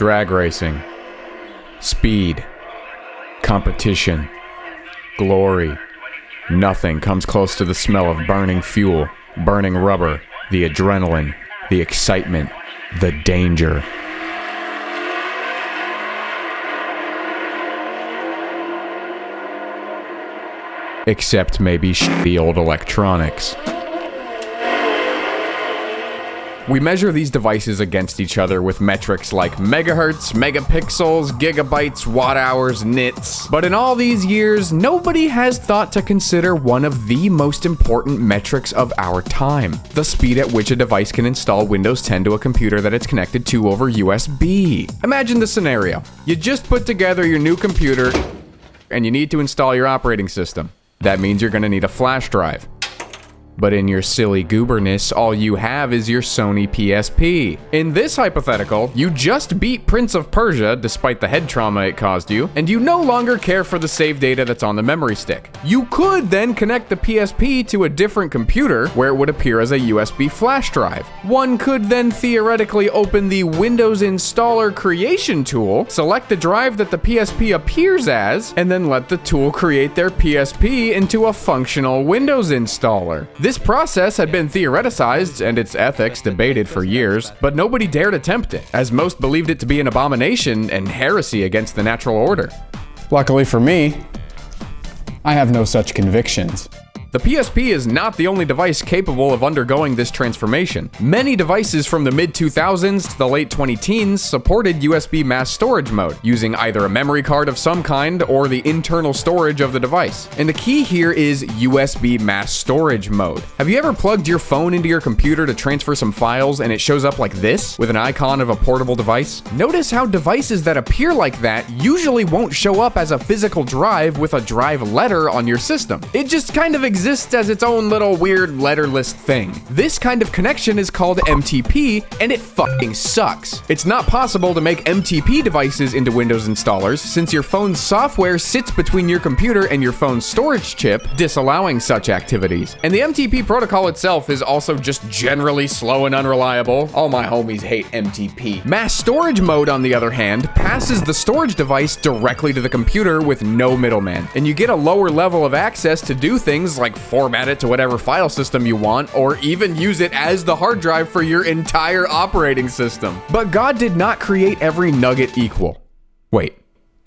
Drag racing. Speed. Competition. Glory. Nothing comes close to the smell of burning fuel, burning rubber, the adrenaline, the excitement, the danger. Except maybe shitty old electronics. We measure these devices against each other with metrics like megahertz, megapixels, gigabytes, watt hours, nits. But in all these years, nobody has thought to consider one of the most important metrics of our time: the speed at which a device can install Windows 10 to a computer that it's connected to over USB. Imagine the scenario. You just put together your new computer and you need to install your operating system. That means you're going to need a flash drive. But in your silly gooberness, all you have is your Sony PSP. In this hypothetical, you just beat Prince of Persia, despite the head trauma it caused you, and you no longer care for the save data that's on the memory stick. You could then connect the PSP to a different computer, where it would appear as a USB flash drive. One could then theoretically open the Windows Installer Creation tool, select the drive that the PSP appears as, and then let the tool create their PSP into a functional Windows installer. This process had been theoreticized and its ethics debated for years, but nobody dared attempt it, as most believed it to be an abomination and heresy against the natural order. Luckily for me, I have no such convictions. The PSP is not the only device capable of undergoing this transformation. Many devices from the mid-2000s to the late 2010s supported USB mass storage mode, using either a memory card of some kind or the internal storage of the device. And the key here is USB mass storage mode. Have you ever plugged your phone into your computer to transfer some files and it shows up like this, with an icon of a portable device? Notice how devices that appear like that usually won't show up as a physical drive with a drive letter on your system. It just kind of exists as its own little weird letterless thing. This kind of connection is called MTP, and it fucking sucks. It's not possible to make MTP devices into Windows installers, since your phone's software sits between your computer and your phone's storage chip, disallowing such activities. And the MTP protocol itself is also just generally slow and unreliable. All my homies hate MTP. Mass storage mode, on the other hand, passes the storage device directly to the computer with no middleman, and you get a lower level of access to do things like format it to whatever file system you want, or even use it as the hard drive for your entire operating system. But God did not create every nugget equal. Wait,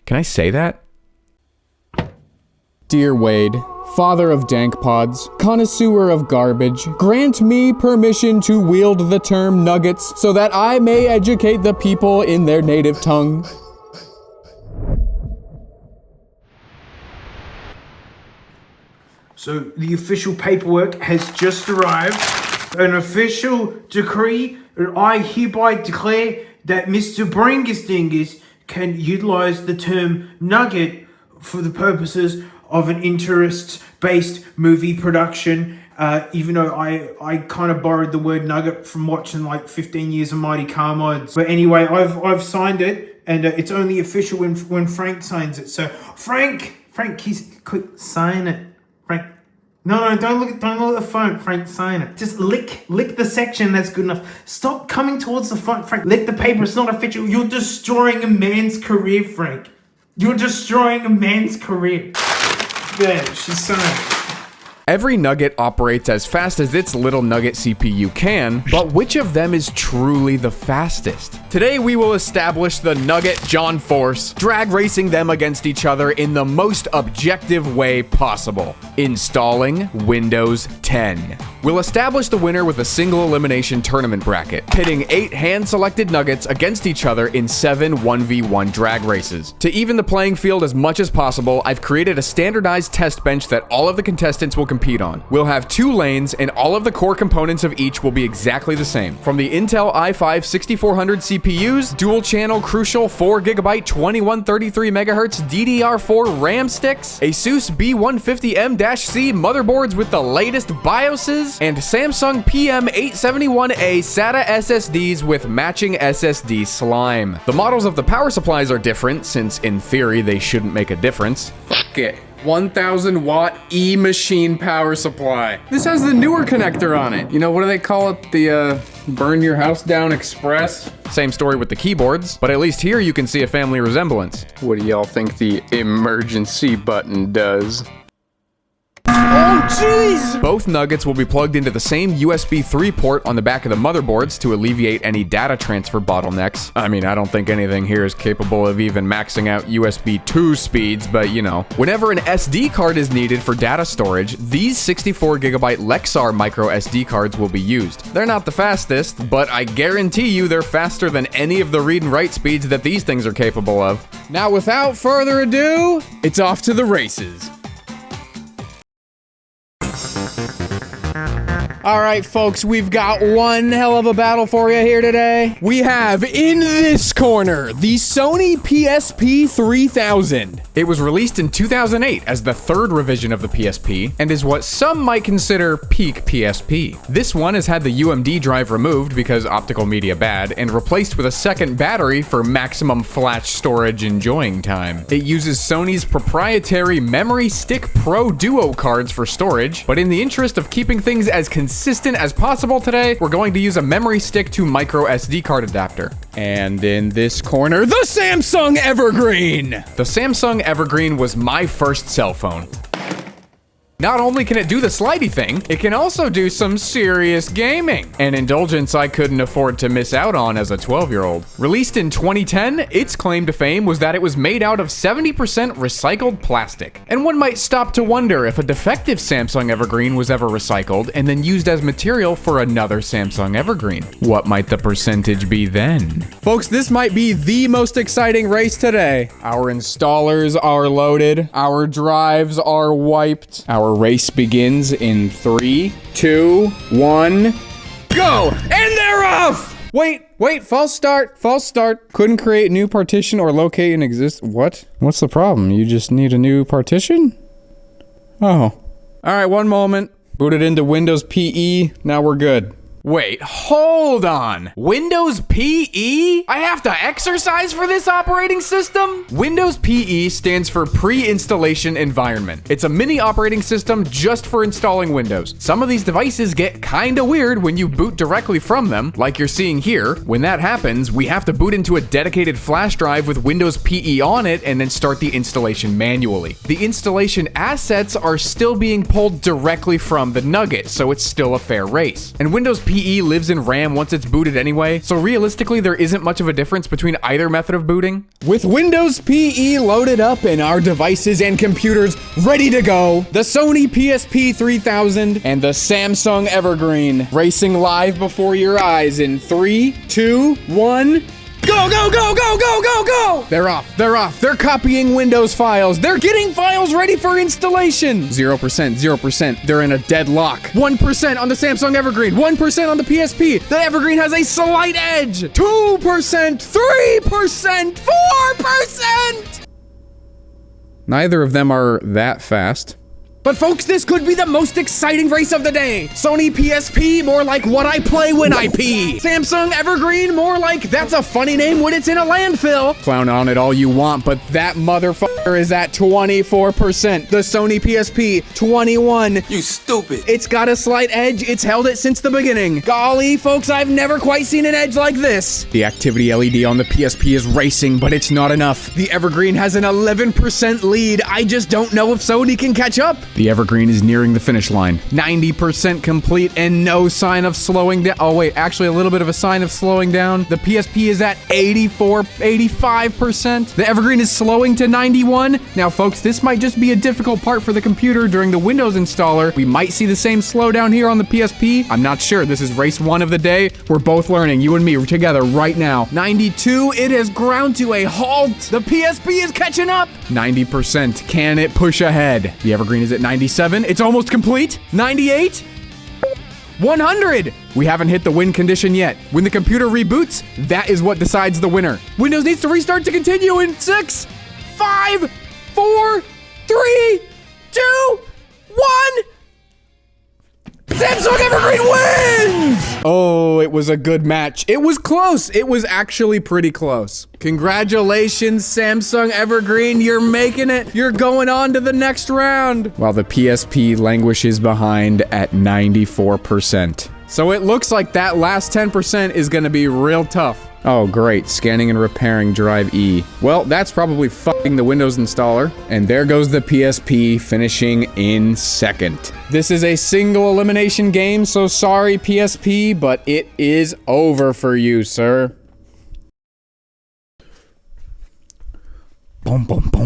can I say that? Dear Wade, father of dank pods, connoisseur of garbage, grant me permission to wield the term nuggets so that I may educate the people in their native tongue. So the official paperwork has just arrived. An official decree, I hereby declare that Mr. Bringus Dingus can utilize the term nugget for the purposes of an interest-based movie production. Even though I kind of borrowed the word nugget from watching like 15 years of Mighty Car Mods. But anyway, I've signed it, and it's only official when Frank signs it. So Frank, quick, sign it. Frank, no, don't look at the phone. Frank, sign it. Just lick the section. That's good enough. Stop coming towards the phone, Frank. Lick the paper. It's not official. You're destroying a man's career, Frank. You're destroying a man's career. There, she's signed. Every nugget operates as fast as its little nugget CPU can, but which of them is truly the fastest? Today we will establish the Nugget John Force, drag racing them against each other in the most objective way possible: installing Windows 10. We'll establish the winner with a single elimination tournament bracket, pitting 8 hand-selected nuggets against each other in 7 1v1 drag races. To even the playing field as much as possible, I've created a standardized test bench that all of the contestants will compete on. We'll have 2 lanes, and all of the core components of each will be exactly the same. From the Intel i5 6400 CPUs, dual-channel Crucial 4GB 2133MHz DDR4 RAM sticks, Asus B150M-C motherboards with the latest BIOSes, and Samsung PM871A SATA SSDs with matching SSD slime. The models of the power supplies are different, since in theory they shouldn't make a difference. Fuck it. 1,000 watt E-machine power supply. This has the newer connector on it. You know, what do they call it? The, burn your house down express? Same story with the keyboards, but at least here you can see a family resemblance. What do y'all think the emergency button does? Oh, jeez! Both Nuggets will be plugged into the same USB 3 port on the back of the motherboards to alleviate any data transfer bottlenecks. I mean, I don't think anything here is capable of even maxing out USB 2 speeds, but you know. Whenever an SD card is needed for data storage, these 64GB Lexar micro SD cards will be used. They're not the fastest, but I guarantee you they're faster than any of the read and write speeds that these things are capable of. Now, without further ado, it's off to the races. All right, folks, we've got one hell of a battle for you here today. We have in this corner the Sony PSP 3000. It was released in 2008 as the third revision of the PSP and is what some might consider peak PSP. This one has had the UMD drive removed because optical media bad and replaced with a second battery for maximum flash storage enjoying time. It uses Sony's proprietary Memory Stick Pro Duo cards for storage, but in the interest of keeping things as consistent as possible today, we're going to use a memory stick to micro SD card adapter. And in this corner, the Samsung Evergreen! The Samsung Evergreen was my first cell phone. Not only can it do the slidey thing, it can also do some serious gaming, an indulgence I couldn't afford to miss out on as a 12-year-old. Released in 2010, its claim to fame was that it was made out of 70% recycled plastic. And one might stop to wonder if a defective Samsung Evergreen was ever recycled and then used as material for another Samsung Evergreen. What might the percentage be then? Folks, this might be the most exciting race today. Our installers are loaded, our drives are wiped, our race begins in 3, 2, 1, go! And they're off! Wait, false start. Couldn't create new partition or locate an what? What's the problem? You just need a new partition? Oh. Alright, one moment. Booted into Windows PE, now we're good. Wait, hold on. Windows PE? I have to exercise for this operating system? Windows PE stands for Pre-Installation Environment. It's a mini operating system just for installing Windows. Some of these devices get kinda weird when you boot directly from them, like you're seeing here. When that happens, we have to boot into a dedicated flash drive with Windows PE on it and then start the installation manually. The installation assets are still being pulled directly from the Nugget, so it's still a fair race. And Windows PE lives in RAM once it's booted anyway, so realistically there isn't much of a difference between either method of booting. With Windows PE loaded up and our devices and computers ready to go, the Sony PSP 3000 and the Samsung Evergreen racing live before your eyes in 3, 2, 1... Go, go, go, go, go, go, go! They're off. They're copying Windows files. They're getting files ready for installation. 0%. They're in a deadlock. 1% on the Samsung Evergreen. 1% on the PSP. The Evergreen has a slight edge. 2%, 3%, 4%! Neither of them are that fast. But folks, this could be the most exciting race of the day. Sony PSP, more like what I play when I pee. Samsung Evergreen, more like that's a funny name when it's in a landfill. Clown on it all you want, but that motherfucker is at 24%. The Sony PSP, 21. You stupid. It's got a slight edge. It's held it since the beginning. Golly, folks, I've never quite seen an edge like this. The activity LED on the PSP is racing, but it's not enough. The Evergreen has an 11% lead. I just don't know if Sony can catch up. The Evergreen is nearing the finish line. 90% complete and no sign of slowing down. Oh wait, actually a little bit of a sign of slowing down. The PSP is at 85%. The Evergreen is slowing to 91. Now folks, this might just be a difficult part for the computer during the Windows installer. We might see the same slowdown here on the PSP. I'm not sure. This is race 1 of the day. We're both learning, you and me, we're together right now. 92, it has ground to a halt. The PSP is catching up. 90%, can it push ahead? The Evergreen is at 97, it's almost complete. 98, 100. We haven't hit the win condition yet. When the computer reboots, that is what decides the winner. Windows needs to restart to continue in 6, 5, 4, 3, 2, 1. Samsung Evergreen wins! Oh, it was a good match. It was close. It was actually pretty close. Congratulations, Samsung Evergreen. You're making it. You're going on to the next round. While the PSP languishes behind at 94%. So it looks like that last 10% is gonna be real tough. Oh, great. Scanning and repairing drive E. Well, that's probably fucking the Windows installer. And there goes the PSP, finishing in second. This is a single elimination game, so sorry, PSP, but it is over for you, sir. iPod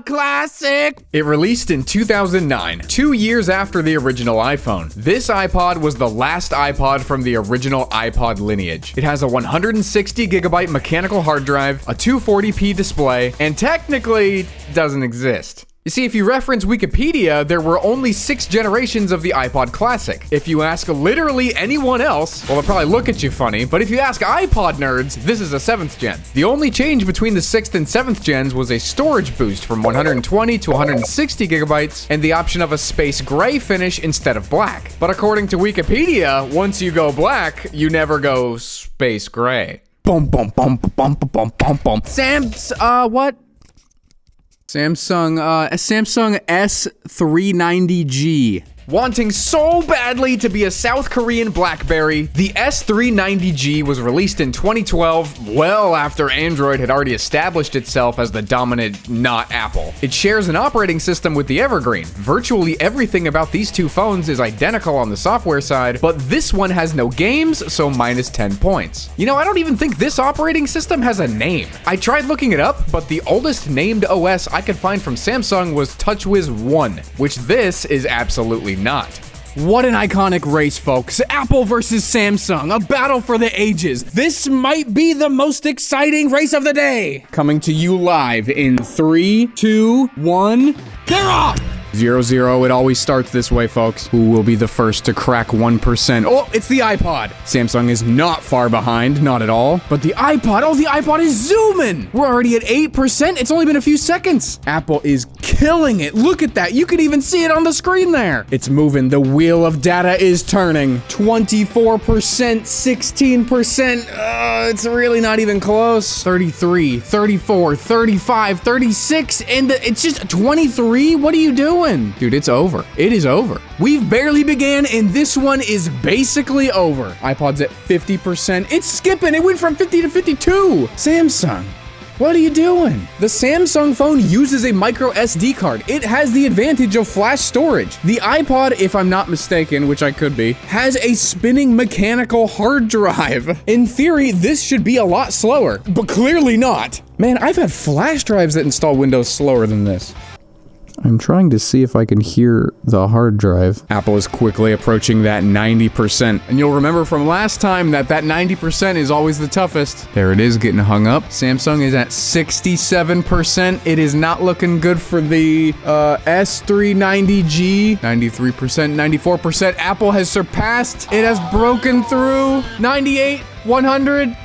Classic! It released in 2009, 2 years after the original iPhone. This iPod was the last iPod from the original iPod lineage. It has a 160 gigabyte mechanical hard drive, a 240p display, and technically doesn't exist. You see, if you reference Wikipedia, there were only 6 generations of the iPod Classic. If you ask literally anyone else, well, they'll probably look at you funny, but if you ask iPod nerds, this is a 7th gen. The only change between the 6th and 7th gens was a storage boost from 120 to 160 gigabytes and the option of a space gray finish instead of black. But according to Wikipedia, once you go black, you never go space gray. What? Samsung S390G. Wanting so badly to be a South Korean BlackBerry, the S390G was released in 2012, well after Android had already established itself as the dominant not Apple. It shares an operating system with the Evergreen. Virtually everything about these two phones is identical on the software side, but this one has no games, so minus 10 points. You know, I don't even think this operating system has a name. I tried looking it up, but the oldest named OS I could find from Samsung was TouchWiz 1, which this is absolutely not. What an iconic race, folks. Apple versus Samsung, a battle for the ages. This might be the most exciting race of the day. Coming to you live in 3, 2, 1, they're off! 0-0, it always starts this way, folks. Who will be the first to crack 1%? Oh, it's the iPod. Samsung is not far behind, not at all. But the iPod, oh, the iPod is zooming. We're already at 8%. It's only been a few seconds. Apple is killing it. Look at that. You can even see it on the screen there. It's moving. The wheel of data is turning. 24%, 16%. It's really not even close. 33, 34, 35, 36, and it's just 23? What are you doing? Dude, it's over. It is over. We've barely began, and this one is basically over. iPod's at 50%. It's skipping. It went from 50 to 52. Samsung, what are you doing? The Samsung phone uses a micro SD card. It has the advantage of flash storage. The iPod, if I'm not mistaken, which I could be, has a spinning mechanical hard drive. In theory, this should be a lot slower, but clearly not. Man, I've had flash drives that install Windows slower than this. I'm trying to see if I can hear the hard drive. Apple is quickly approaching that 90%. And you'll remember from last time that 90% is always the toughest. There it is, getting hung up. Samsung is at 67%. It is not looking good for the S390G. 93%, 94%. Apple has surpassed. It has broken through. 98, 100.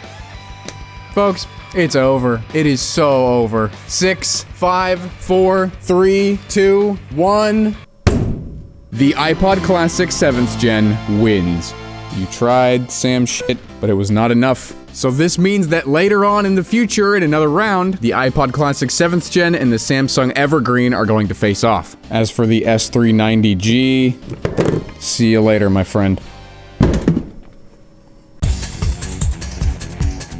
Folks, it's over. It is so over. 6, 5, 4, 3, 2, 1. The iPod Classic 7th Gen wins. You tried, Sam shit, but it was not enough. So this means that later on in the future, in another round, the iPod Classic 7th Gen and the Samsung Evergreen are going to face off. As for the S390G, see you later, my friend.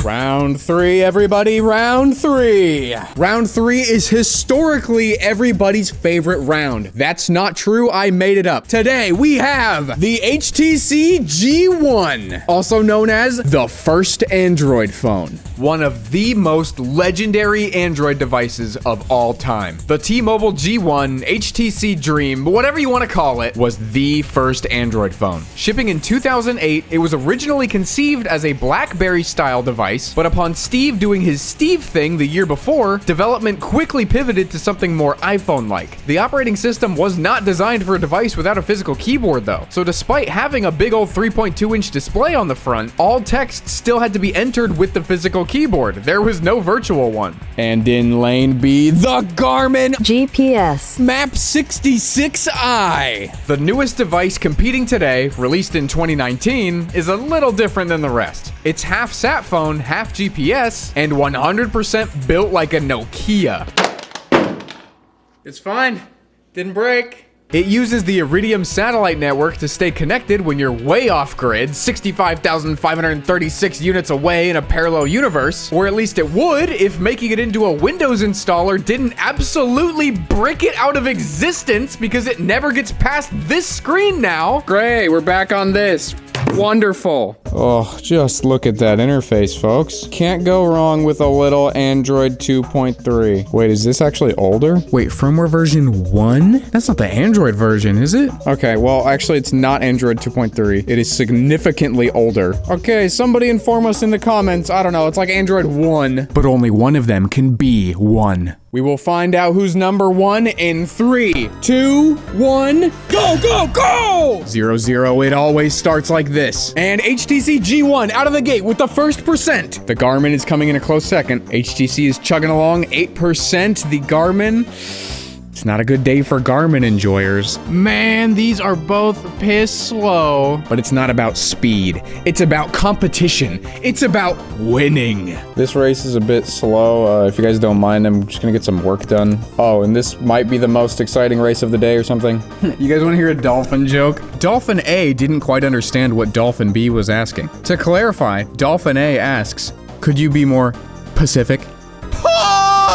Round 3, everybody, round 3. Round 3 is historically everybody's favorite round. That's not true, I made it up. Today, we have the HTC G1, also known as the first Android phone. One of the most legendary Android devices of all time. The T-Mobile G1, HTC Dream, whatever you want to call it, was the first Android phone. Shipping in 2008, it was originally conceived as a BlackBerry-style device device, but upon Steve doing his Steve thing the year before, development quickly pivoted to something more iPhone-like. The operating system was not designed for a device without a physical keyboard though, so despite having a big old 3.2-inch display on the front, all text still had to be entered with the physical keyboard. There was no virtual one. And in lane B, the Garmin GPS Map 66i. The newest device competing today, released in 2019, is a little different than the rest. It's half sat phone, half GPS, and 100% built like a Nokia. It's fine. Didn't break. It uses the Iridium satellite network to stay connected when you're way off grid, 65,536 units away in a parallel universe, or at least it would if making it into a Windows installer didn't absolutely brick it out of existence because it never gets past this screen now. Great, we're back on this. Wonderful. Oh, just look at that interface, folks. Can't go wrong with a little Android 2.3. Wait, is this actually older? Wait, firmware version 1? That's not the Android version, is it? Okay, well, actually, it's not Android 2.3. It is significantly older. Okay, somebody inform us in the comments. I don't know, it's like Android 1. But only one of them can be 1. We will find out who's number 1 in 3, 2, 1, go, go, go! 0, it always starts like this. And HTC G1 out of the gate with the first percent. The Garmin is coming in a close second. HTC is chugging along, 8%. The Garmin... It's not a good day for Garmin enjoyers. Man, these are both piss slow. But it's not about speed. It's about competition. It's about winning. This race is a bit slow. If you guys don't mind, I'm just gonna get some work done. Oh, and this might be the most exciting race of the day or something. You guys wanna hear a dolphin joke? Dolphin A didn't quite understand what Dolphin B was asking. To clarify, Dolphin A asks, could you be more Pacific?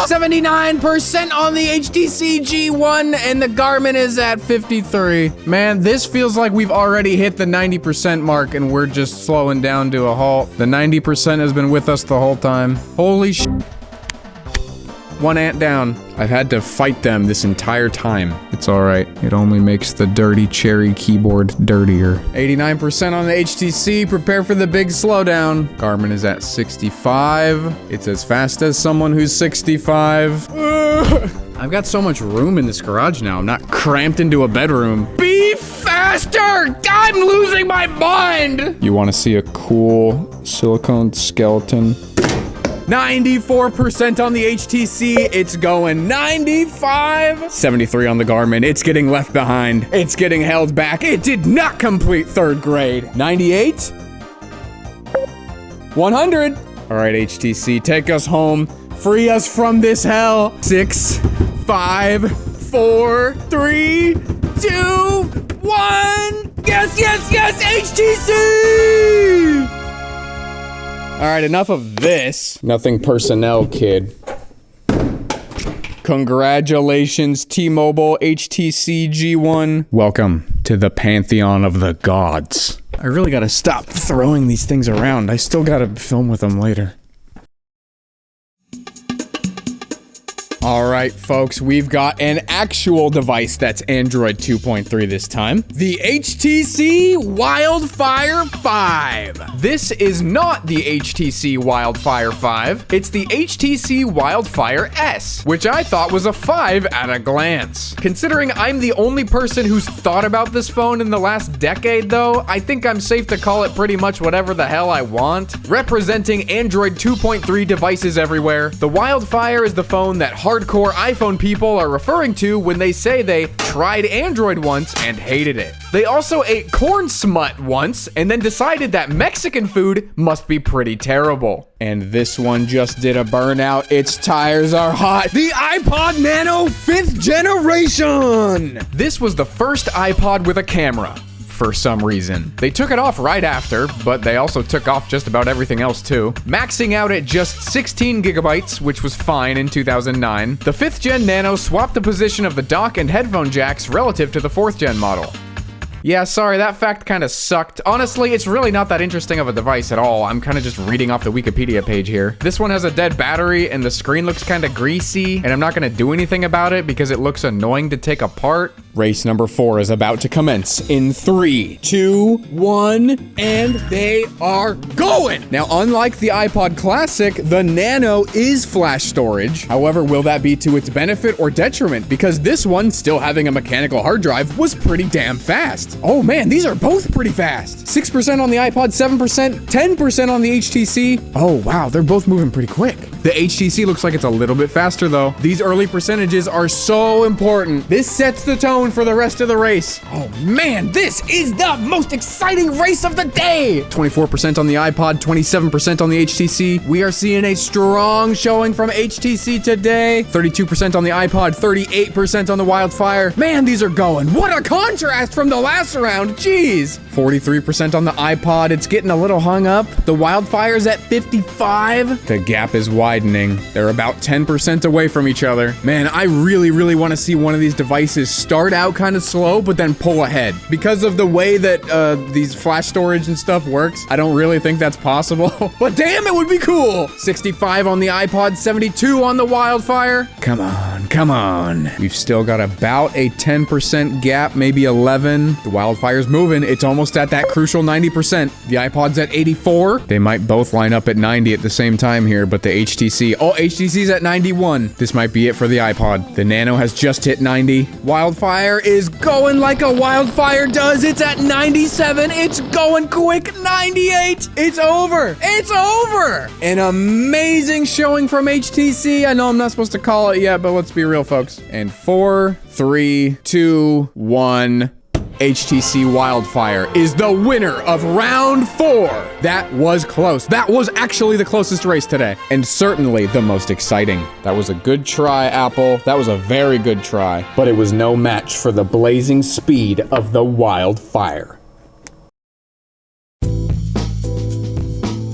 79% on the HTC G1 and the Garmin is at 53. Man, this feels like we've already hit the 90% mark and we're just slowing down to a halt. The 90% has been with us the whole time. Holy sh**. One ant down. I've had to fight them this entire time. It's alright. It only makes the dirty cherry keyboard dirtier. 89% on the HTC. Prepare for the big slowdown. Garmin is at 65. It's as fast as someone who's 65. I've got so much room in this garage now. I'm not cramped into a bedroom. Be faster! I'm losing my mind! You want to see a cool silicone skeleton? 94% on the HTC, it's going 95. 73 on the Garmin, it's getting left behind. It's getting held back. It did not complete 3rd grade. 98. 100. All right, HTC, take us home. Free us from this hell. 6, 5, 4, 3, 2, 1. Yes, yes, yes, HTC! All right, enough of this. Nothing personnel, kid. Congratulations, T-Mobile HTC G1. Welcome to the pantheon of the gods. I really gotta stop throwing these things around. I still gotta film with them later. All right, folks, we've got an actual device that's Android 2.3 this time. The HTC Wildfire 5. This is not the HTC Wildfire 5. It's the HTC Wildfire S, which I thought was a 5 at a glance. Considering I'm the only person who's thought about this phone in the last decade, though, I think I'm safe to call it pretty much whatever the hell I want. Representing Android 2.3 devices everywhere, the Wildfire is the phone that hardcore iPhone people are referring to when they say they tried Android once and hated it. They also ate corn smut once and then decided that Mexican food must be pretty terrible. And this one just did a burnout. Its tires are hot. The iPod Nano 5th generation! This was the first iPod with a camera. For some reason. They took it off right after, but they also took off just about everything else too. Maxing out at just 16 gigabytes, which was fine in 2009, the 5th gen Nano swapped the position of the dock and headphone jacks relative to the 4th gen model. Yeah, sorry, that fact kind of sucked. Honestly, it's really not that interesting of a device at all. I'm kind of just reading off the Wikipedia page here. This one has a dead battery and the screen looks kind of greasy, and I'm not going to do anything about it because it looks annoying to take apart. Race number 4 is about to commence in 3, 2, 1, and they are going! Now, unlike the iPod Classic, the Nano is flash storage. However, will that be to its benefit or detriment? Because this one, still having a mechanical hard drive, was pretty damn fast. Oh man, these are both pretty fast. 6% on the iPod, 7%, 10% on the HTC. Oh wow, they're both moving pretty quick. The HTC looks like it's a little bit faster though. These early percentages are so important. This sets the tone for the rest of the race. Oh man, this is the most exciting race of the day. 24% on the iPod, 27% on the HTC. We are seeing a strong showing from HTC today. 32% on the iPod, 38% on the Wildfire. Man, these are going. What a contrast from the last round. Jeez. 43% on the iPod. It's getting a little hung up. The Wildfire's at 55. The gap is widening. They're about 10% away from each other. Man, I really want to see one of these devices start out kind of slow, but then pull ahead. Because of the way that these flash storage and stuff works, I don't really think that's possible. But damn, it would be cool. 65 on the iPod, 72 on the Wildfire. Come on, come on. We've still got about a 10% gap, maybe 11. The Wildfire's moving. It's almost at that crucial 90%. The iPod's at 84. They might both line up at 90 at the same time here, but the HTC's at 91. This might be it for the iPod. The Nano has just hit 90. Wildfire is going like a wildfire does. It's at 97. It's going quick. 98. It's over. It's over. An amazing showing from HTC. I know I'm not supposed to call it yet, but let's be real, folks. And 4, 3, 2, 1. HTC Wildfire is the winner of round 4. That was close. That was actually the closest race today, and certainly the most exciting. That was a good try, Apple. That was a very good try, but it was no match for the blazing speed of the Wildfire.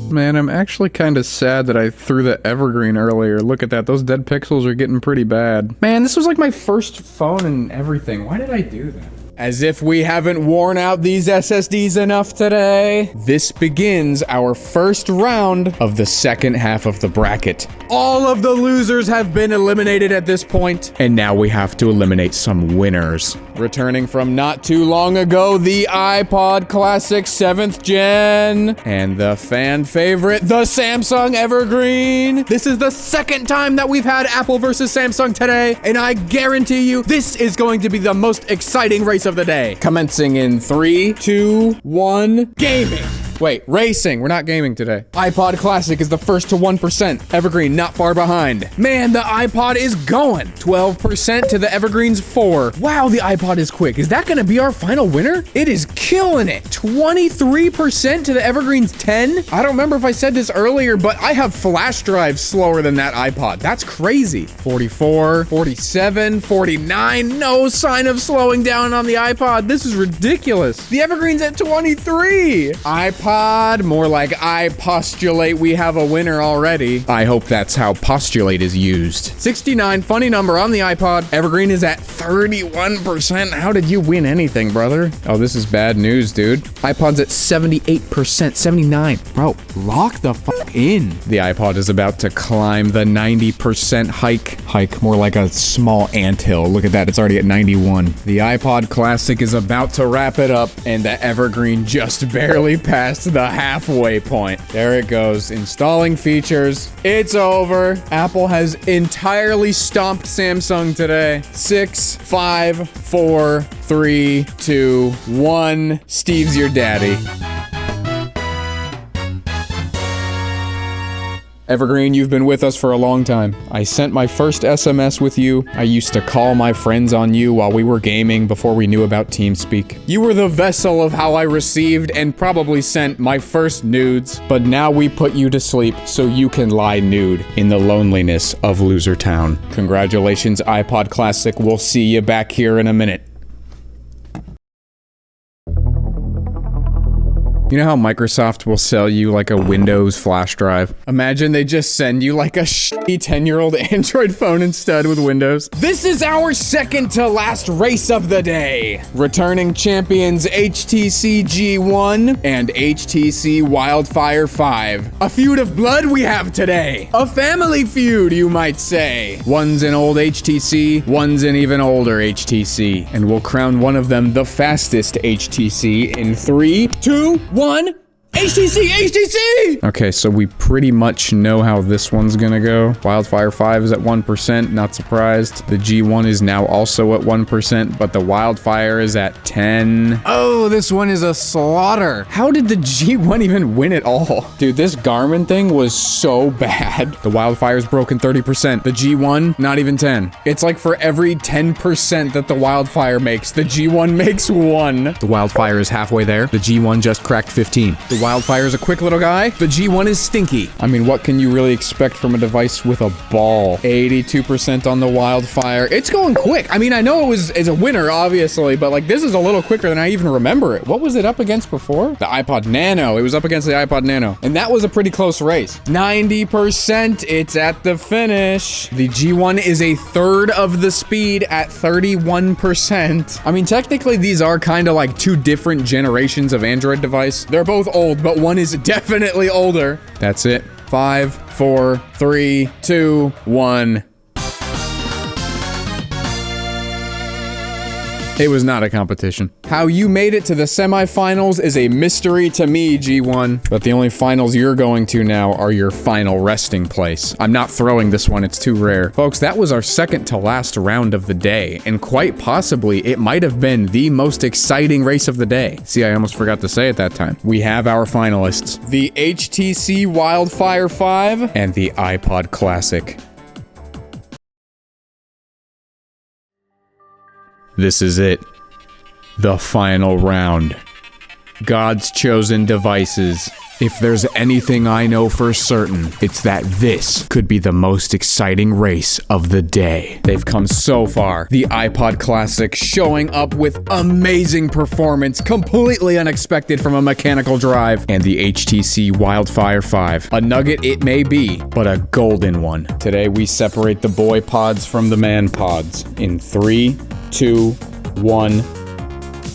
Man, I'm actually kind of sad that I threw the Evergreen earlier. Look at that. Those dead pixels are getting pretty bad. Man, this was like my first phone and everything. Why did I do that? As if we haven't worn out these SSDs enough today, this begins our first round of the second half of the bracket. All of the losers have been eliminated at this point, and now we have to eliminate some winners. Returning from not too long ago, the iPod Classic 7th Gen, and the fan favorite, the Samsung Evergreen. This is the second time that we've had Apple versus Samsung today, and I guarantee you, this is going to be the most exciting race of the day. Commencing in 3, 2, 1, gaming. Wait, racing. We're not gaming today. iPod Classic is the first to 1%. Evergreen not far behind. Man, the iPod is going. 12% to the Evergreen's 4. Wow, the iPod is quick. Is that gonna be our final winner? It is killing it. 23% to the Evergreen's 10. I don't remember if I said this earlier, but I have flash drives slower than that iPod. That's crazy. 44, 47, 49. No sign of slowing down on the iPod. This is ridiculous. The Evergreen's at 23. iPod, more like I postulate we have a winner already. I hope that's how postulate is used. 69, funny number on the iPod. Evergreen is at 31%. How did you win anything, brother? Oh, this is bad news, dude. iPod's at 78%, 79. Bro, lock the fuck in. The iPod is about to climb the 90% hike more like a small anthill. Look at that, it's already at 91. The iPod Classic is about to wrap it up, and the Evergreen just barely passed the halfway point. There it goes, installing features. It's over. Apple has entirely stomped Samsung today. 6, 5, 4, 3, 2, 1. Steve's your daddy. Evergreen, you've been with us for a long time. I sent my first SMS with you. I used to call my friends on you while we were gaming before we knew about TeamSpeak. You were the vessel of how I received and probably sent my first nudes, but now we put you to sleep so you can lie nude in the loneliness of Loser Town. Congratulations, iPod Classic. We'll see you back here in a minute. You know how Microsoft will sell you like a Windows flash drive? Imagine they just send you like a shitty 10-year-old Android phone instead with Windows. This is our second to last race of the day. Returning champions HTC G1 and HTC Wildfire 5. A feud of blood we have today. A family feud, you might say. One's an old HTC, one's an even older HTC, and we'll crown one of them the fastest HTC in 3, 2, 1. HTC! HTC! Okay, so we pretty much know how this one's gonna go. Wildfire 5 is at 1%, not surprised. The G1 is now also at 1%, but the Wildfire is at 10. Oh, this one is a slaughter. How did the G1 even win it all? Dude, this Garmin thing was so bad. The Wildfire's broken 30%. The G1, not even 10. It's like for every 10% that the Wildfire makes, the G1 makes 1. The Wildfire is halfway there. The G1 just cracked 15. The Wildfire is a quick little guy. The G1 is stinky. I mean, what can you really expect from a device with a ball? 82% on the Wildfire. It's going quick. I mean, I know it's a winner, obviously, but like this is a little quicker than I even remember it. What was it up against before? The iPod Nano. It was up against the iPod Nano. And that was a pretty close race. 90%. It's at the finish. The G1 is a third of the speed at 31%. I mean, technically, these are kind of like two different generations of Android device. They're both old, but one is definitely older. That's it. 5, 4, 3, 2, 1. It was not a competition. How you made it to the semifinals is a mystery to me, G1. But the only finals you're going to now are your final resting place. I'm not throwing this one, it's too rare. Folks, that was our second to last round of the day, and quite possibly it might have been the most exciting race of the day. See, I almost forgot to say it that time. We have our finalists. The HTC Wildfire 5 and the iPod Classic. This is it. The final round. God's chosen devices. If there's anything I know for certain, it's that this could be the most exciting race of the day. They've come so far. The iPod Classic showing up with amazing performance, completely unexpected from a mechanical drive, and the HTC Wildfire 5. A nugget it may be, but a golden one. Today we separate the boy pods from the man pods. In 3, 2, 1.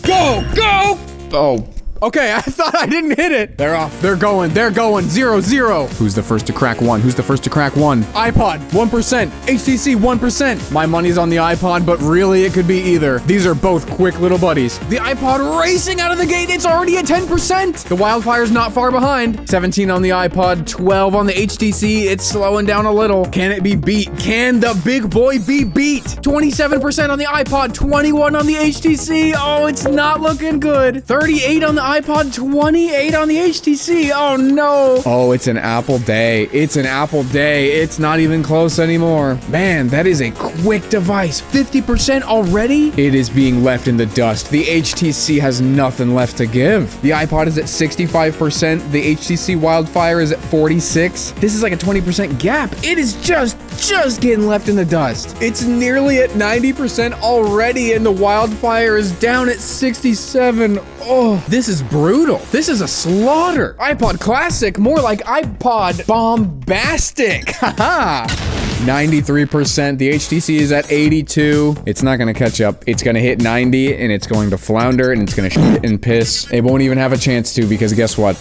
Go! Go! Oh. Okay, I thought I didn't hit it. They're off. They're going. 0, 0. Who's the first to crack 1? Who's the first to crack 1? iPod, 1%. HTC, 1%. My money's on the iPod, but really it could be either. These are both quick little buddies. The iPod racing out of the gate. It's already at 10%. The Wildfire's not far behind. 17 on the iPod, 12 on the HTC. It's slowing down a little. Can it be beat? Can the big boy be beat? 27% on the iPod, 21 on the HTC. Oh, it's not looking good. 38 on the iPod, 28 on the HTC. Oh no. Oh, it's an Apple day. It's an Apple day. It's not even close anymore. Man, that is a quick device. 50% already? It is being left in the dust. The HTC has nothing left to give. The iPod is at 65%. The HTC Wildfire is at 46. This is like a 20% gap. It is just getting left in the dust. It's nearly at 90% already, and the Wildfire is down at 67. Oh, this is brutal. This is a slaughter. iPod Classic, more like iPod Bombastic. Haha. 93%. The HTC is at 82. It's not gonna catch up. It's gonna hit 90, and it's going to flounder, and it's gonna shit and piss. It won't even have a chance to, because guess what?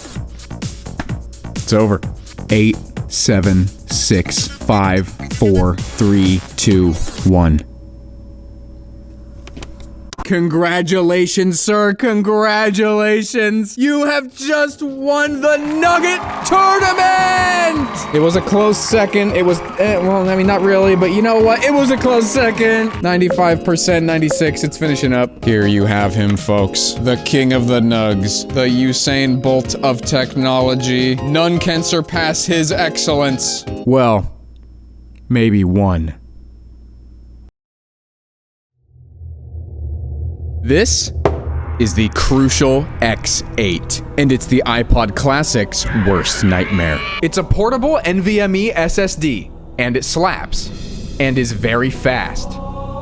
It's over. 8, 7, 6, 5, 4, 3, 2, 1. Congratulations, sir. Congratulations. You have just won the Nugget Tournament! It was a close second. It was, well, I mean, not really, but you know what? It was a close second. 95%, 96. It's finishing up. Here you have him, folks. The king of the nugs. The Usain Bolt of technology. None can surpass his excellence. Well, maybe one. This is the Crucial X8, and it's the iPod Classic's worst nightmare. It's a portable NVMe SSD, and it slaps, and is very fast.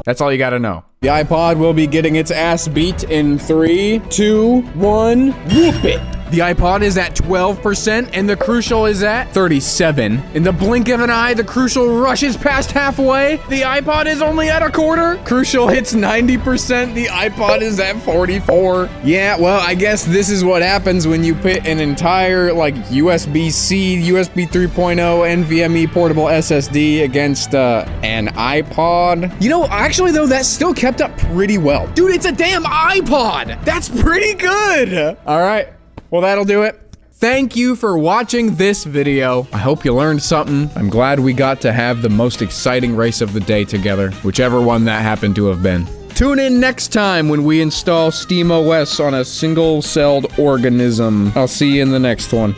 That's all you gotta know. The iPod will be getting its ass beat in 3, 2, 1, whoop it! The iPod is at 12%, and the Crucial is at 37. In the blink of an eye, the Crucial rushes past halfway. The iPod is only at a quarter. Crucial hits 90%. The iPod is at 44. Yeah, well, I guess this is what happens when you put an entire, like, USB-C, USB 3.0, NVMe portable SSD against an iPod. You know, actually, though, that still kept up pretty well. Dude, it's a damn iPod. That's pretty good. All right. Well, that'll do it. Thank you for watching this video. I hope you learned something. I'm glad we got to have the most exciting race of the day together, whichever one that happened to have been. Tune in next time when we install SteamOS on a single-celled organism. I'll see you in the next one.